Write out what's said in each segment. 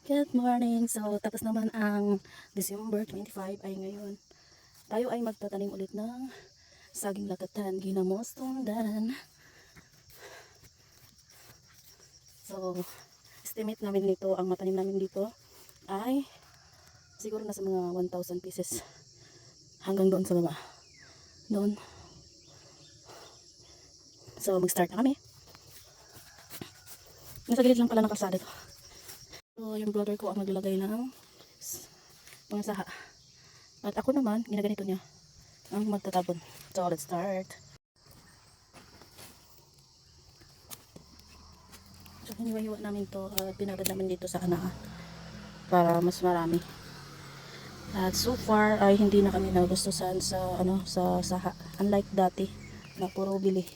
Good morning! So, tapos naman ang December 25 ay ngayon. Tayo ay magtatanim ulit ng saging lakatan, ginamos, tundan. So, estimate namin nito, ang matanim namin dito ay siguro nasa mga 1,000 pieces. Hanggang doon sa baba. Doon. So, mag-start na kami. Nasa gilid lang pala ng kalsada to. So, yung brother ko ang naglalagay ng mga saha. At ako naman, ginaganito niya ang magtatabon. So, let's start. So, hiniwa-hiwa namin to at pinabad namin dito sa kanaan para mas marami. At so far ay hindi na kami nagustuhan sa sa saha. Unlike dati na puro bili.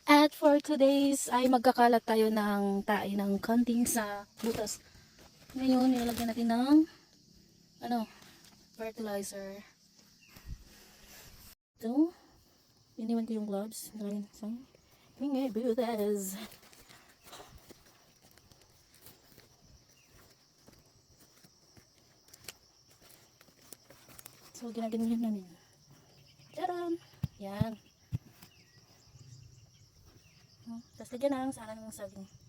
At for today's ay magkakalat tayo ng tae ng konting sa butas. Ngayon, nilalagyan natin ng fertilizer. Ito, iniwan ko yung gloves. Ngayon, sa mga butas. So, ginaganyan namin. Tadam! Yan. Tapos lagyan na ang sana ng saging.